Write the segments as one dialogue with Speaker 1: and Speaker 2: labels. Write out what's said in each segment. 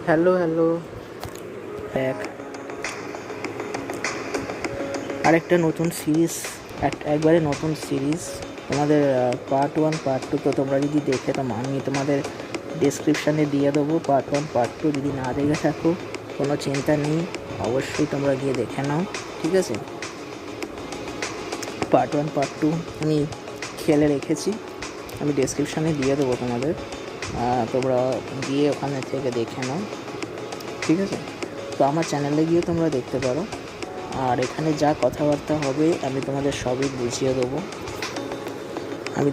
Speaker 1: Hello hello এক আরেকটা নতুন সিরিজ, একবারে নতুন সিরিজ তোমাদের। পার্ট 1 পার্ট 2 তো তোমরা যদি দেখে তো আমি তোমাদের ডেসক্রিপশানে দিয়ে দেবো পার্ট 1 পার্ট 2। যদি না দেখে থাকো কোনো চিন্তা নেই, অবশ্যই তোমরা গিয়ে দেখে নাও, ঠিক আছে। পার্ট 1 পার্ট 2 আমি খেলে রেখেছি, আমি ডেসক্রিপশানে দিয়ে দেবো তোমাদের, তোমরা গিয়ে ওখানে থেকে দেখে নাও, ঠিক আছে। তো আমার চ্যানেলে গিয়ে তোমরা দেখতে পারো। আর এখানে যা কথাবার্তা হবে আমি তোমাদের সবই বুঝিয়ে দেবো। আমি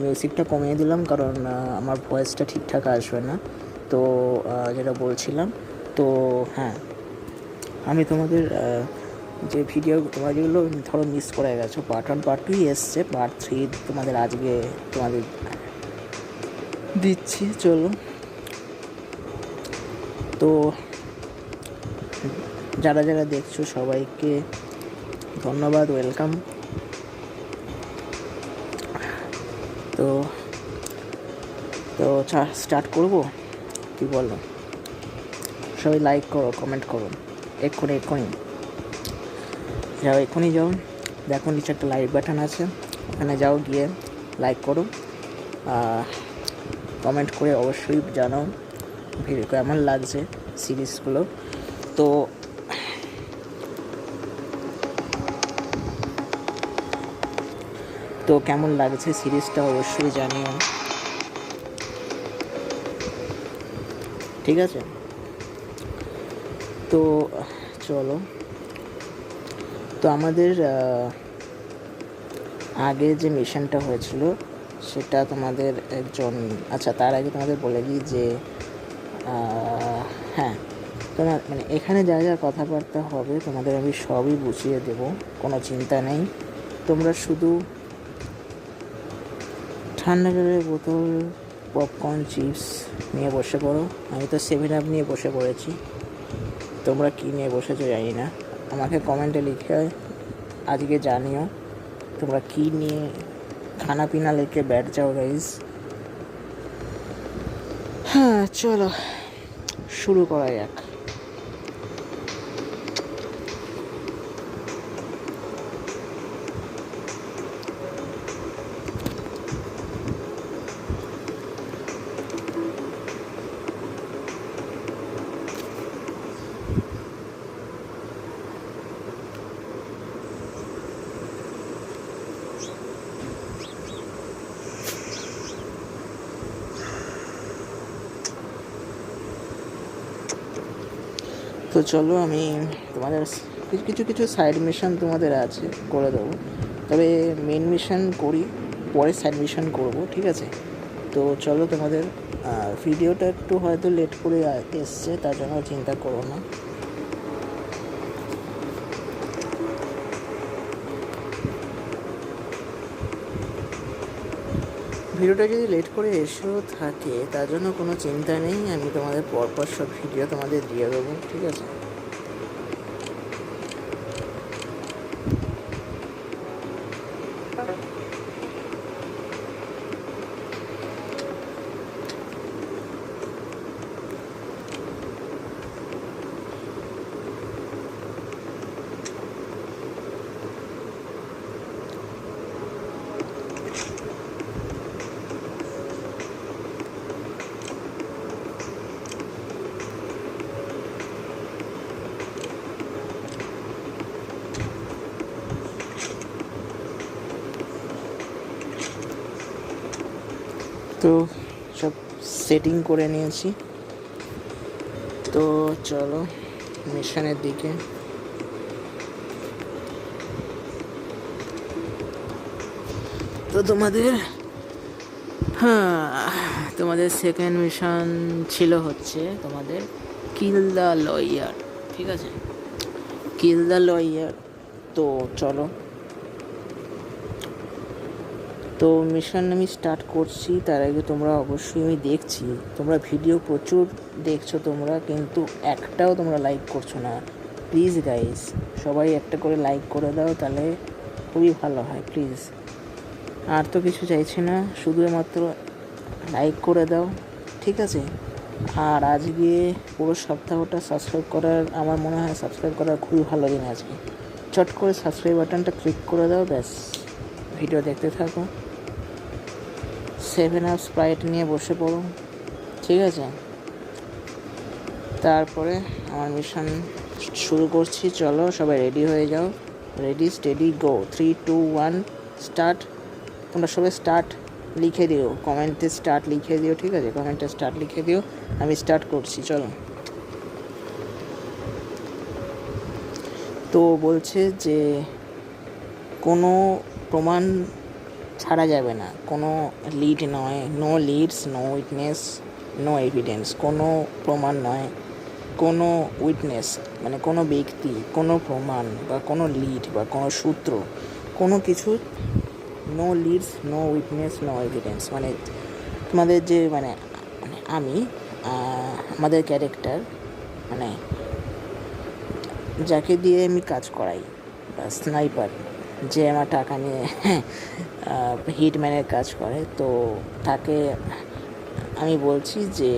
Speaker 1: মিউজিকটা কমিয়ে দিলাম কারণ আমার ভয়েসটা ঠিকঠাক আসবে না। তো যেটা বলছিলাম, তো হ্যাঁ, আমি তোমাদের যে ভিডিও তোমরা যেগুলো ধরো মিস করে গেছো, পার্ট 1 পার্ট 2 এসছে, পার্ট 3 তোমাদের আজকে তোমাদের দিচ্ছি। চলো, তো যারা যারা দেখছো সবাইকে ধন্যবাদ, ওয়েলকাম। তো তো স্টার্ট করবো, কি বলো? সবাই লাইক করো, কমেন্ট করো, এক্ষুনি যাও, দেখো নিচে একটা লাইক বাটন আছে, ওখানে যাও, গিয়ে লাইক করো, কমেন্ট করে অবশ্যই জানাও ভিডিও কেমন লাগছে সিরিজগুলো। তো কেমন লাগছে সিরিজটা অবশ্যই জানিও, ঠিক আছে। তো চলো, তো আমাদের আগে যে মিশনটা হয়েছিল সেটা তোমাদের আচ্ছা, তার আগে তোমাদের বলে দিই যে হ্যাঁ, তোমার মানে এখানে যা যা কথাবার্তা হবে তোমাদের আমি সবই বুঝিয়ে দেব, কোনো চিন্তা নেই। তোমরা শুধু ঠান্ডা জলের বোতল, পপকর্ন, চিপস নিয়ে বসে পড়ো। আমি তো 7 আপ নিয়ে বসে পড়েছি, তোমরা কী নিয়ে বসেছো জানি না, আমাকে কমেন্টে লিখে আজকে জানিও তোমরা কী নিয়ে খানা পিনা লেকে बैठ যাও গাইজ। হ্যাঁ, চলো শুরু করা যাক। তো চলো, আমি তোমাদের কিছু সাইড মিশন তোমাদের আছে, করে দেবো। তবে মেন মিশন করি, পরে সাইড মিশন করবো, ঠিক আছে। তো চলো, তোমাদের ভিডিওটা একটু হয়তো লেট করে এসছে, তার জন্য চিন্তা করো না। ভিডিওটা যদি লেট করে এসেও থাকে তার জন্য কোনো চিন্তা নেই, আমি তোমাদের পরপর সব ভিডিও তোমাদের দিয়ে দেবো, ঠিক আছে। তো সব সেটিং করে নিয়েছি, তো চলো মিশনের দিকে। তো তোমাদের সেকেন্ড মিশন ছিল হচ্ছে তোমাদের কিল দ্য লয়ার, ঠিক আছে, কিল দ্য লয়ার। তো চলো, তো মিশন আমি স্টার্ট করছি। তার আগে তোমরা অবশ্যই, আমি দেখছি তোমরা ভিডিও প্রচুর দেখছো তোমরা, কিন্তু একটাও তোমরা লাইক করছো না। প্লিজ গাইস, সবাই একটা করে লাইক করে দাও, তাহলে খুবই ভালো হয়, প্লিজ। আর তো কিছু চাইছি না, শুধুমাত্র লাইক করে দাও, ঠিক আছে। আর আজকে পুরো সপ্তাহটা সাবস্ক্রাইব করার, আমার মনে হয় সাবস্ক্রাইব করার খুবই ভালো দিন আজকে। চট করে সাবস্ক্রাইব বাটনটা ক্লিক করে দাও, ব্যাস ভিডিও দেখতে থাকো। 7 আপ স্প্রাইট নিয়ে বসে পড়ো, ঠিক আছে? তারপরে আমার মিশন শুরু করছি। চলো সবাই রেডি হয়ে যাও, রেডি স্টেডি গো, 3 2 1 স্টার্ট। তোমরা সবাই স্টার্ট লিখে দিও, কমেন্টে স্টার্ট লিখে দিও, ঠিক আছে? কমেন্টে স্টার্ট লিখে দিও, আমি স্টার্ট করছি। চলো। তো বলছে যে কোনো প্রমাণ ছাড়া যাবে না, কোনো লিড নয়, no leads, no witness, no evidence. কোনো প্রমাণ নয়, কোনো উইটনেস মানে কোনো ব্যক্তি, কোনো প্রমাণ বা কোনো লিড বা কোনো সূত্র, কোনো কিছু, no leads, no witness, no evidence. মানে তোমাদের যে মানে মানে আমি আমাদের ক্যারেক্টার, মানে যাকে দিয়ে আমি কাজ করাই বা স্নাইপার, যে আমার টাকা নিয়ে হিটম্যানের কাজ করে, তো তাকে আমি বলছি যে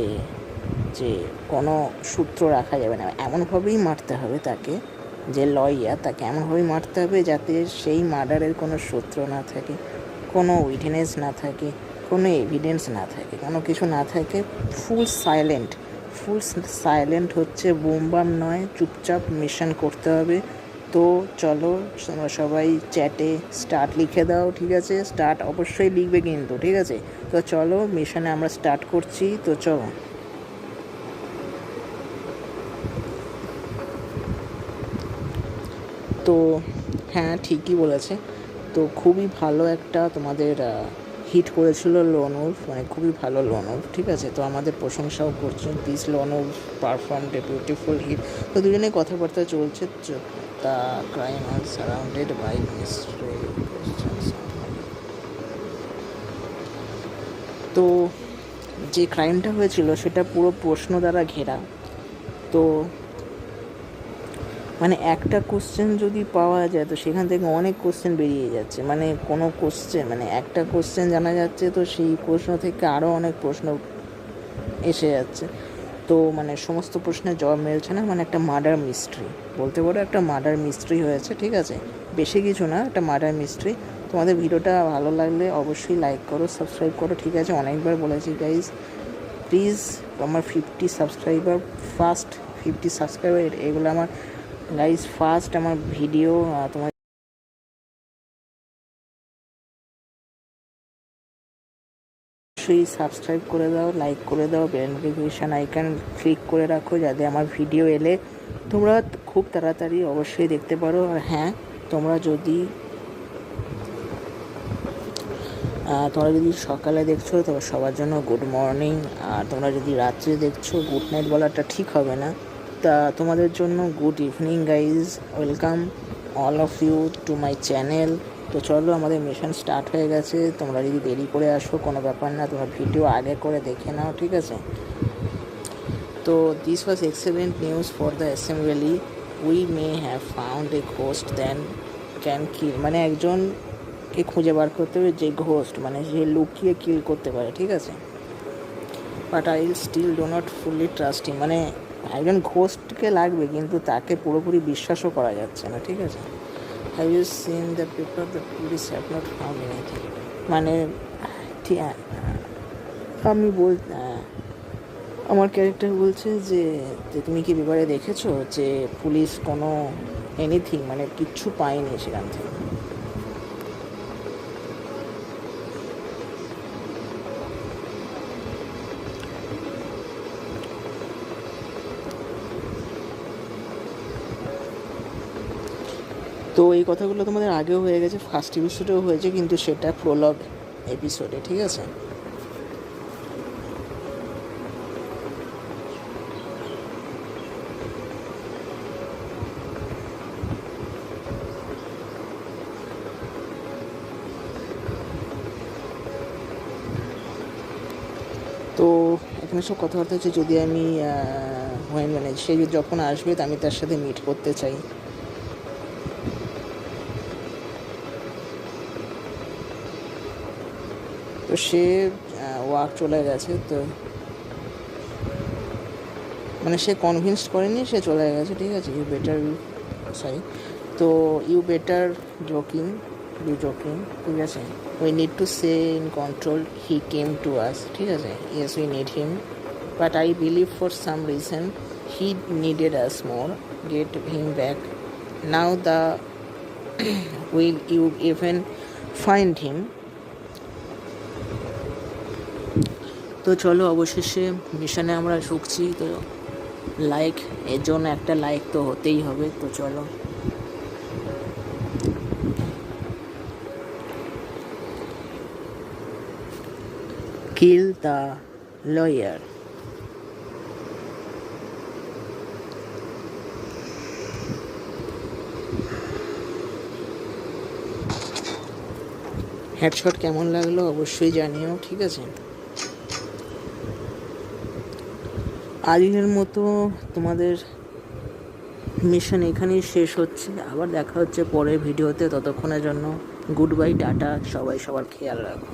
Speaker 1: যে কোনো সূত্র রাখা যাবে না, এমনভাবেই মারতে হবে তাকে, যে লয়ার তাকে এমনভাবেই মারতে হবে যাতে সেই মার্ডারের কোনো সূত্র না থাকে, কোনো উইটনেস না থাকে, কোনো এভিডেন্স না থাকে, কোনো কিছু না থাকে। ফুল সাইলেন্ট হচ্ছে, বুম বাম নয়, চুপচাপ মিশন করতে হবে। তো চলো তোমরা সবাই চ্যাটে স্টার্ট লিখে দাও, ঠিক আছে? স্টার্ট অবশ্যই লিখবে কিন্তু, ঠিক আছে? তো চলো মিশনে আমরা স্টার্ট করছি। তো চলো। তো হ্যাঁ, ঠিকই বলেছে। তো খুবই ভালো একটা তোমাদের হিট করেছিল লোন উলফ, মানে খুবই ভালো লোন উলফ, ঠিক আছে? তো আমাদের প্রশংসাও করছে, this lone wolf performed a beautiful hit. তো দুজনেই কথাবার্তা চলছে। The crime are surrounded by mystery. তো যে ক্রাইমটা হয়েছিল সেটা পুরো প্রশ্ন দ্বারা ঘেরা। তো মানে একটা কোশ্চেন যদি পাওয়া যায় তো সেখান থেকে অনেক কোশ্চেন বেরিয়ে যাচ্ছে, মানে কোনো কোশ্চেন, মানে একটা কোশ্চেন জানা যাচ্ছে তো সেই প্রশ্ন থেকে আরও অনেক প্রশ্ন এসে যাচ্ছে। তো মানে সমস্ত প্রশ্নের জবাব মিলছে না, মানে একটা মার্ডার মিস্ট্রি বলতে পারো, একটা মার্ডার মিস্ট্রি হয়েছে, ঠিক আছে? বেশি কিছু না, একটা মার্ডার মিস্ট্রি। তোমাদের ভিডিওটা ভালো লাগলে অবশ্যই লাইক করো, সাবস্ক্রাইব করো, ঠিক আছে? অনেকবার বলেছি গাইজ, প্লিজ। আমার 50 সাবস্ক্রাইবার, ফার্স্ট 50 সাবস্ক্রাইবার, এগুলো আমার গাইজ ফার্স্ট আমার ভিডিও। তোমার অবশ্যই সাবস্ক্রাইব করে দাও, লাইক করে দাও, বেল নোটিফিকেশান আইকন ক্লিক করে রাখো যাতে আমার ভিডিও এলে তোমরা খুব তাড়াতাড়ি অবশ্যই দেখতে পারো। আর হ্যাঁ, তোমরা যদি সকালে দেখছো তবে সবার জন্য গুড মর্নিং, আর তোমরা যদি রাত্রে দেখছো গুড নাইট বলাটা ঠিক হবে না, তা তোমাদের জন্য good evening guys. Welcome all of you to my channel. তো চলো আমাদের মিশন স্টার্ট হয়ে গেছে। তোমরা যদি দেরি করে আসো কোনো ব্যাপার না, তোমরা ভিডিও আগে করে দেখে নাও, ঠিক আছে? তো this was excellent news for the assembly, we may have found a ghost then can kill. মানে একজনকে খুঁজে বার করতে হবে যে ঘোস্ট, মানে সে লুকিয়ে কিল করতে পারে, ঠিক আছে? But I still do not fully trust him. মানে একজন ঘোস্টকে লাগবে কিন্তু তাকে পুরোপুরি বিশ্বাসও করা যাচ্ছে না, ঠিক আছে? Have you seen the paper, the police have not found anything. মানে ঠিক, আমি আমার ক্যারেক্টার বলছে যে তুমি কি ব্যাপারে দেখেছো যে পুলিশ কোনো এনিথিং, মানে কিচ্ছু পায়নি সেখান থেকে। তো এই কথাগুলো তোমাদের আগেও হয়ে গেছে, ফার্স্ট এপিসোডেও হয়েছে, কিন্তু সেটা প্রোলগ এপিসোডে, ঠিক আছে? তো এখানে সব কথাবার্তা হচ্ছে, যদি আমি মানে সে যখন আসবে আমি তার সাথে মিট করতে চাই। তো সে ওয়াক চলে গেছে। তো মানে সে কনভিন্স করেনি, সে চলে গেছে, ঠিক আছে। ইউ বেটার সরি, তো ইউ বেটার জোকিং ঠিক আছে। We need to say in control he came to us, ঠিক আছে। Yes we need him, but I believe for some reason he needed us more, get him back now the will you even find him. তো চলো অবশেষে মিশনে আমরা ঢুকছি, তো like, এর জন্য একটা লাইক তো হতেই হবে। তো চলো, কিল দ্য লয়ার। হেডশট কেমন লাগলো অবশ্যই জানিও, ঠিক আছে। আজকের মতো তোমাদের মিশন এখানেই শেষ হচ্ছে, আবার দেখা হচ্ছে পরের ভিডিওতে। ততক্ষণের জন্য গুড বাই, টাটা, সবাই সবার খেয়াল রাখো।